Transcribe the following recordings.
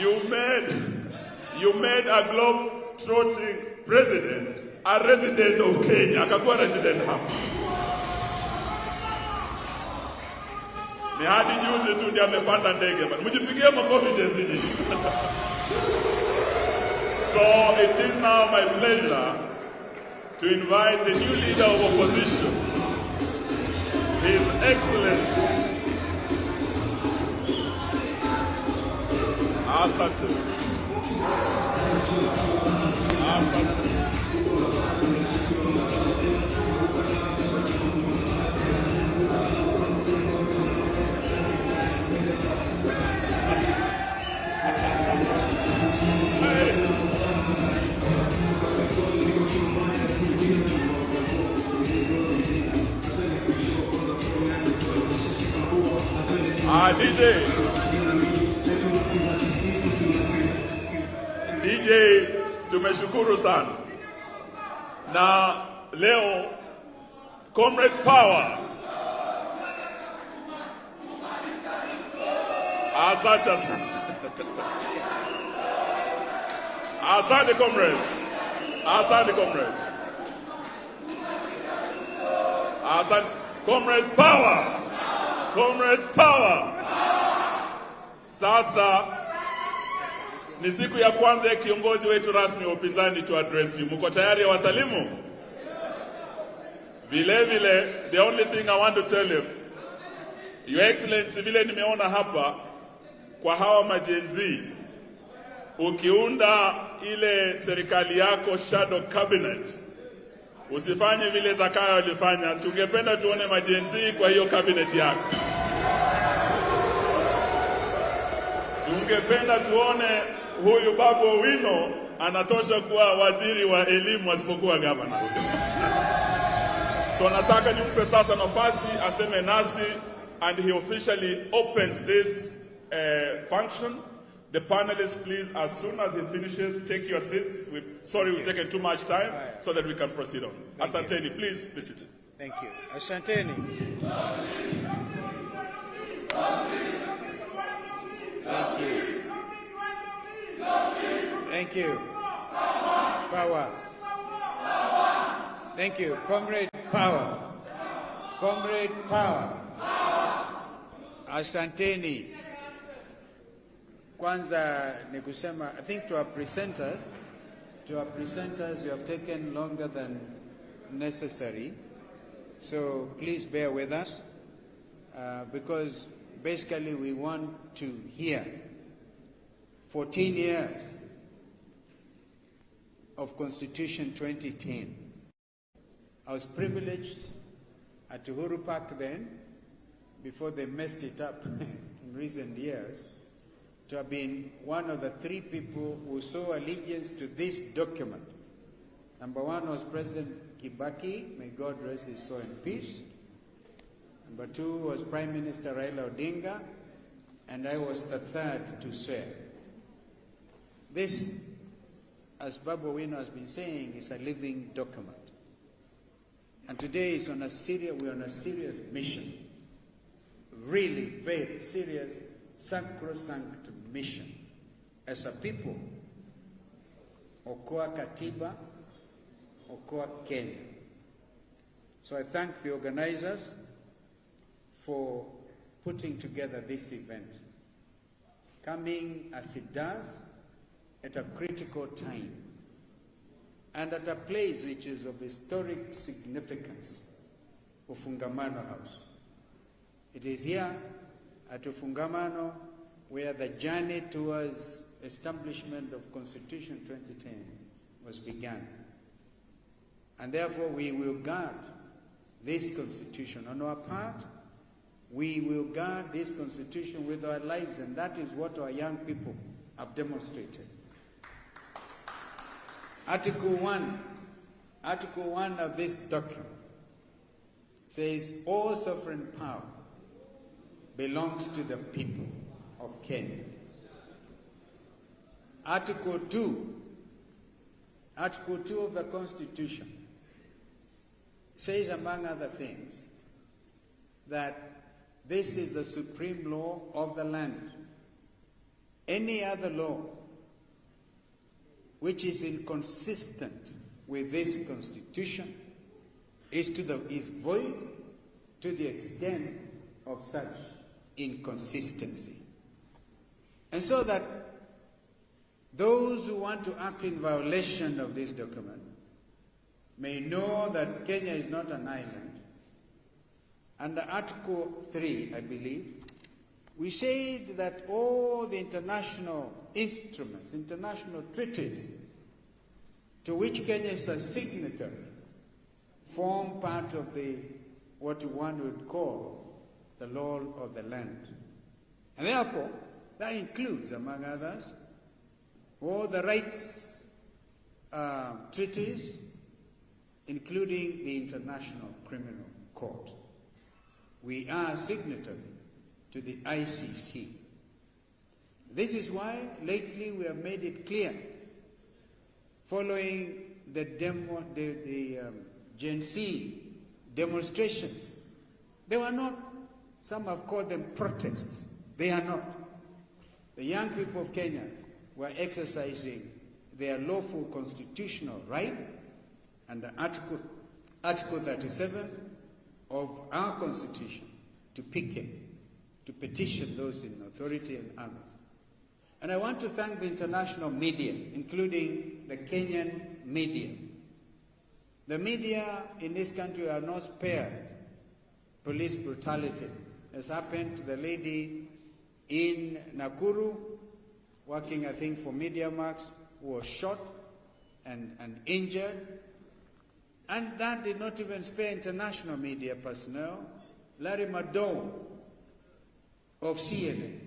You made a globe-trotting president a resident of Kenya. Akakuwa resident hapa. Ni hadi juzi tu ndiye amepanda ndege bana. Mjipigie makofi jezi. So it is now my pleasure to invite the new leader of opposition, His Excellency Asante. DJ, tumeshukuru sana. Na leo Comrade Power. Asante. Asante comrade. Asante comrade. Asante Comrade Power. Comrade Power. Sasa ni siku ya kwanza ya kiongozi wetu rasmi wa upinzani to address you. Mko tayari wasalimu? Vile, the only thing I want to tell you, Your Excellency, vile nimeona hapa kwa hawa majenzi, ukiunda ile serikali yako shadow cabinet, usifanye vile Zakayo alifanya. Tungependa tuone majenzi kwa hiyo cabinet yako. Tungependa tuone huyu Babu Owino anatosha kuwa waziri wa elimu asipokuwa gavana. So nataka nimpe sasa nafasi aseme nasi, and he officially opens this function. The panelists, please, as soon as he finishes, take your seats. We've taken too much time, so that we can proceed on. Asanteni, please be seated. Thank you. Asanteni. Thank you. Power. Thank you. Comrade Power. Comrade Power. Asanteni. Kwanza ni kusema, I think to our presenters, you have taken longer than necessary. So please bear with us, because basically we want to hear 14 years of Constitution 2010. I was privileged at Uhuru Park then, before they messed it up in recent years, to have been one of the three people who saw allegiance to this document. Number one was President Kibaki, may God rest his soul in peace. Number two was Prime Minister Raila Odinga, and I was the third to say. This, as Babu Owino has been saying, is a living document. And today is we're on a serious mission. Really very serious, sacrosanct mission. As a people, okoa katiba, okoa Kenya. So I thank the organizers for putting together this event, coming as it does at a critical time and at a place which is of historic significance, Ufungamano House. It is here at Ufungamano where the journey towards establishment of Constitution 2010 was begun. And therefore we will guard this Constitution. On our part, we will guard this Constitution with our lives, and that is what our young people have demonstrated. Article 1 of this document says all sovereign power belongs to the people of Kenya. Article 2 of the Constitution says, among other things, that this is the supreme law of the land. any other law which is inconsistent with this Constitution is void to the extent of such inconsistency. And so that those who want to act in violation of this document may know that Kenya is not an island. Under Article 3, I believe, we said that all the international instruments, international treaties to which Kenya is a signatory form part of what one would call the law of the land. And therefore, that includes, among others, all the rights treaties, including the International Criminal Court. We are signatory to the ICC. This is why lately we have made it clear, following the Gen Z demonstrations. They were not, some have called them protests. They are not. The young people of Kenya were exercising their lawful constitutional right under Article 37 of our Constitution to picket, to petition those in authority and others. And I want to thank the international media, including the Kenyan media. The media in this country are not spared police brutality, as happened to the lady in Nakuru, working, I think, for MediaMax, who was shot and injured. And that did not even spare international media personnel. Larry Madowo of CNN.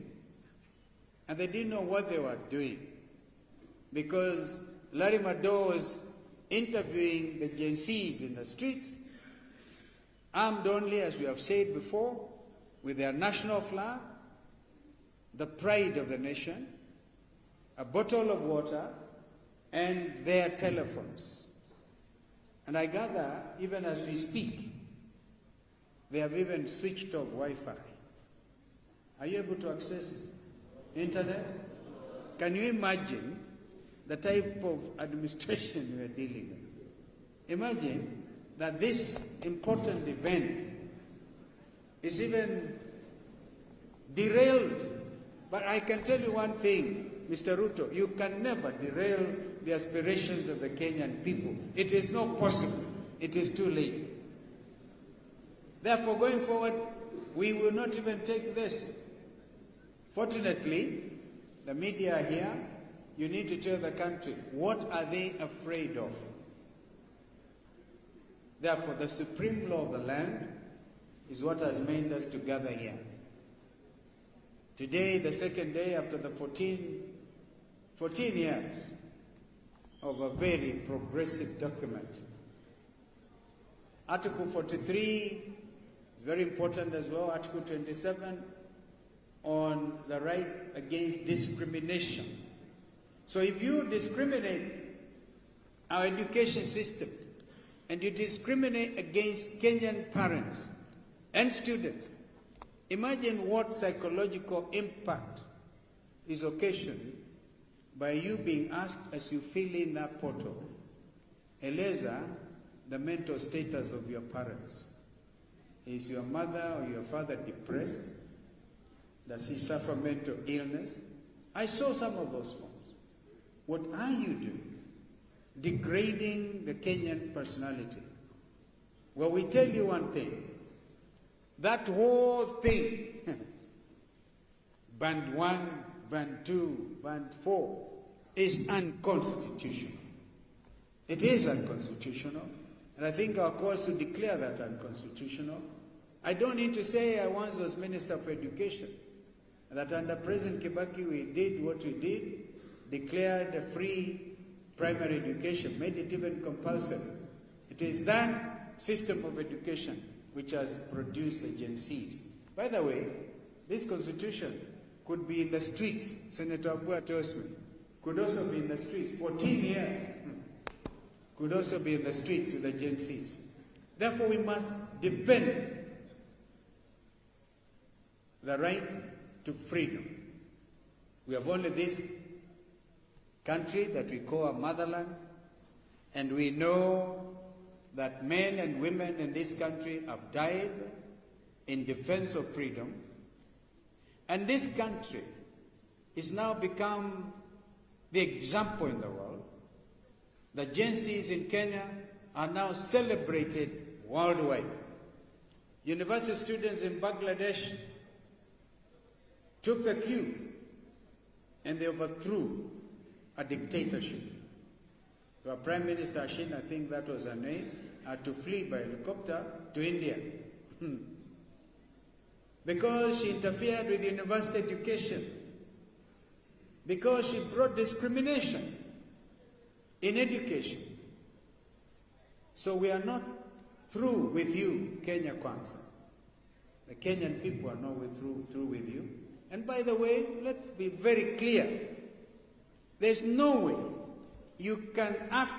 And they didn't know what they were doing, because Larry Madowo was interviewing the Gen Zs in the streets, armed only, as we have said before, with their national flag, the pride of the nation, a bottle of water, and their telephones. And I gather, even as we speak, they have even switched off Wi-Fi. Are you able to access internet? Can you imagine the type of administration we are dealing with? Imagine that this important event is even derailed. But I can tell you one thing, Mr. Ruto, you can never derail the aspirations of the Kenyan people. It is not possible. It is too late. Therefore, going forward, we will not even take this. Fortunately, the media are here. You need to tell the country, what are they afraid of? Therefore, the supreme law of the land is what has made us to gather here. Today, the second day after the 14 years of a very progressive document. Article 43 is very important as well. Article 27 on the right against discrimination. So if you discriminate our education system and you discriminate against Kenyan parents and students, imagine what psychological impact is occasioned by you being asked as you fill in that portal, eleza the mental status of your parents. Is your mother or your father depressed? Does he suffer mental illness? I saw some of those forms. What are you doing? Degrading the Kenyan personality. Well, we tell you one thing. That whole thing, Band 1, Band 2, Band 4, is unconstitutional. It is unconstitutional. And I think our courts will declare that unconstitutional. I don't need to say I once was Minister for Education, that under President Kibaki we did what we did, declared a free primary education, made it even compulsory. It is that system of education which has produced the Gen Zs. By the way, this constitution could be in the streets. Senator Abua tells me, could also be in the streets. 14 years could also be in the streets with the Gen Zs. Therefore, we must defend the right to freedom. We have only this country that we call our motherland, and we know that men and women in this country have died in defense of freedom. And this country is now become the example in the world. The Gen Zs in Kenya are now celebrated worldwide. University students in Bangladesh took the cue and they overthrew a dictatorship. Our Prime Minister Ashin, I think that was her name, had to flee by helicopter to India because she interfered with university education, because she brought discrimination in education. So we are not through with you, Kenya Kwanza. The Kenyan people are not through with you. And by the way, let's be very clear. There's no way you can act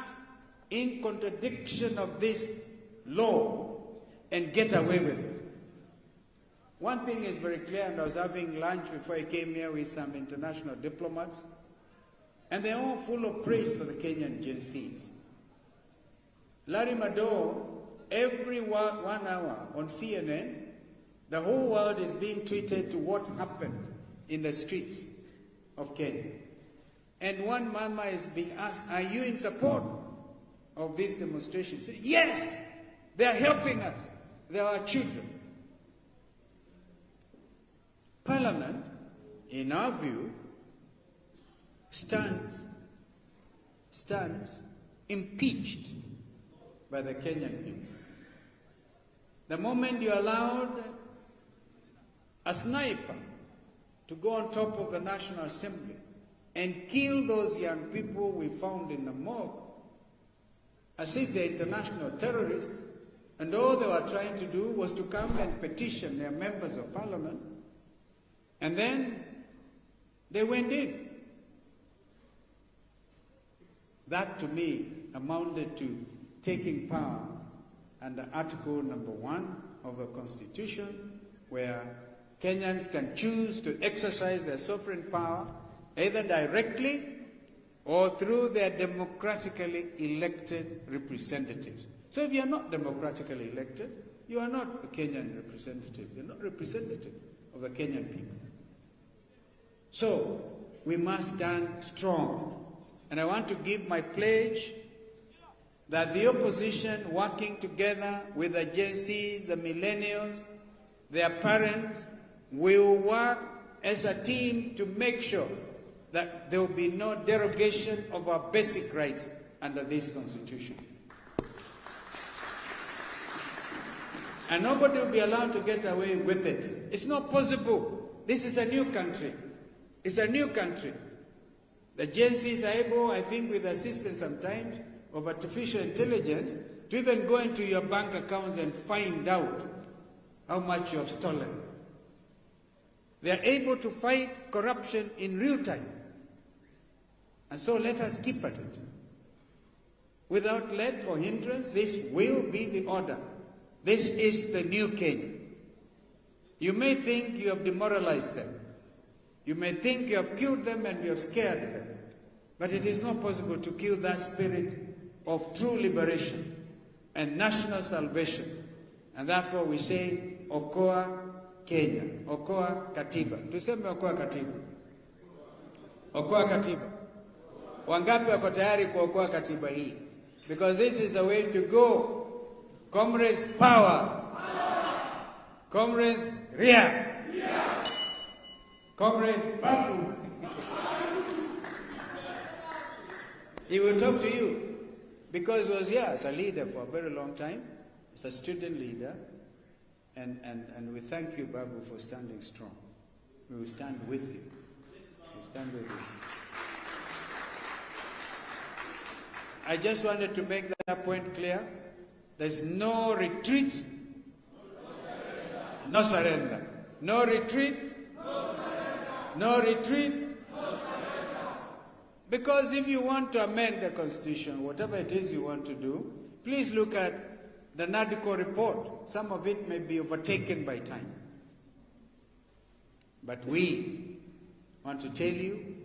in contradiction of this law and get away with it. One thing is very clear, and I was having lunch before I came here with some international diplomats, and they're all full of praise for the Kenyan Gen Zs. Larry Madowo, every 1 hour on CNN, the whole world is being treated to what happened in the streets of Kenya. And one mama is being asked, are you in support of this demonstration? She said, yes, they are helping us. They are our children. Parliament, in our view, stands impeached by the Kenyan people. The moment you allowed a sniper to go on top of the National Assembly and kill those young people we found in the morgue, as if they're international terrorists, and all they were trying to do was to come and petition their members of parliament, and then they went in. That to me amounted to taking power under Article number 1 of the Constitution, where Kenyans can choose to exercise their sovereign power either directly or through their democratically elected representatives. So if you are not democratically elected, you are not a Kenyan representative. You're not representative of the Kenyan people. So we must stand strong. And I want to give my pledge that the opposition, working together with the Gen Zs, the millennials, their parents, will work as a team to make sure that there will be no derogation of our basic rights under this Constitution. And nobody will be allowed to get away with it. It's not possible. This is a new country. It's a new country. The Gen Zs are able, I think with assistance sometimes of artificial intelligence, to even go into your bank accounts and find out how much you have stolen. They are able to fight corruption in real time. And so let us keep at it. Without let or hindrance, this will be the order. This is the new Kenya. You may think you have demoralized them. You may think you have killed them and you have scared them. But it is not possible to kill that spirit of true liberation and national salvation. And therefore we say, Okoa Kenya, Okoa Katiba. Tuseme Okoa Katiba. Okoa Katiba. Wangapi wako tayari kuokoa katiba hii? Because this is the way to go. Comrades, power. Comrades, react. Comrade Babu. He will talk to you because he was here as a leader for a very long time, as a student leader, and we thank you, Babu, for standing strong. We will stand with you. We will stand with you. I just wanted to make that point clear. There's no retreat, no surrender. No retreat, no retreat. Because if you want to amend the Constitution, whatever it is you want to do, please look at the NADCO report. Some of it may be overtaken by time. But we I want to tell you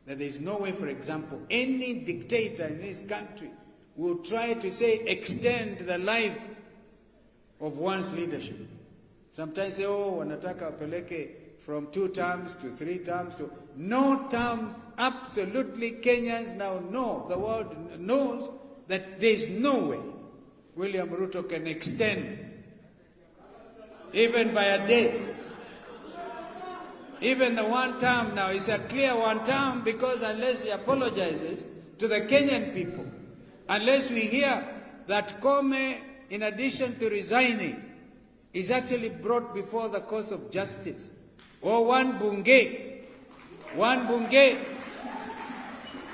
that there is no way, for example, any dictator in this country will try to say extend the life of one's leadership. Sometimes say, oh, wanataka wapeleke from 2 terms to 3 terms to no terms. Absolutely, Kenyans now know, the world knows that there is no way William Ruto can extend even by a day. Even the 1 term now is a clear 1 term, because unless he apologizes to the Kenyan people, unless we hear that Kome, in addition to resigning, is actually brought before the courts of justice, or one bunge,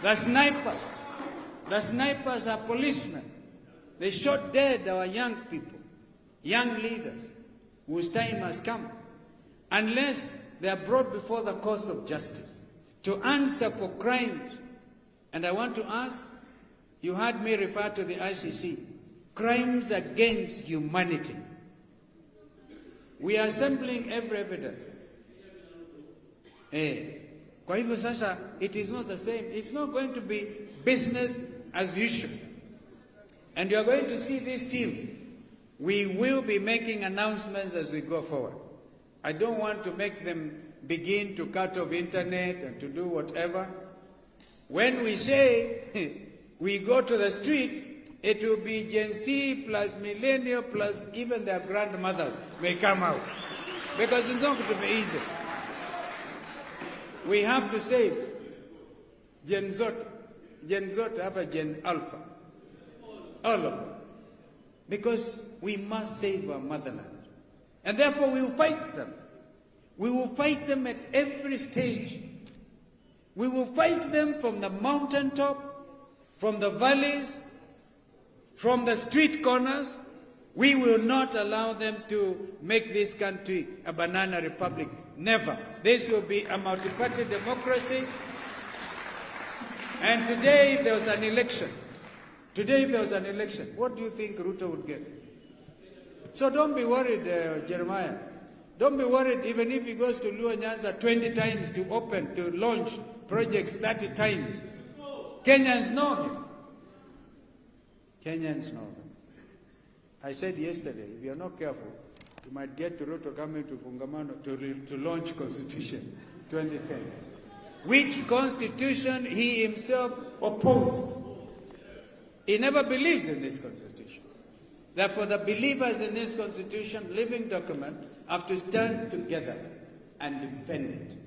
the snipers are policemen. They shot dead our young people, young leaders, whose time has come. Unless they are brought before the courts of justice to answer for crimes. And I want to ask, you heard me refer to the ICC, crimes against humanity. We are assembling every evidence. Kwa hivyo sasa, it is not the same. It's not going to be business as usual. And you are going to see this team. We will be making announcements as we go forward. I don't want to make them begin to cut off internet and to do whatever. When we say we go to the streets, it will be Gen Z plus millennial plus even their grandmothers may come out. Because it's not going to be easy. We have to save Gen Zot have a Gen Alpha. All of them. Because we must save our motherland. And therefore we will fight them. We will fight them at every stage. We will fight them from the mountaintop, from the valleys, from the street corners. We will not allow them to make this country a banana republic. Never. This will be a multi-party democracy. And today, if there was an election, what do you think Ruto would get? So don't be worried, Jeremiah. Don't be worried even if he goes to Luo Nyanza 20 times to open, to launch projects 30 times. Kenyans know him. Kenyans know them. I said yesterday, if you're not careful, you might get to Ruto coming to Fungamano to launch Constitution 2010. Which Constitution he himself opposed. He never believes in this Constitution. Therefore, the believers in this Constitution, living document, have to stand together and defend it.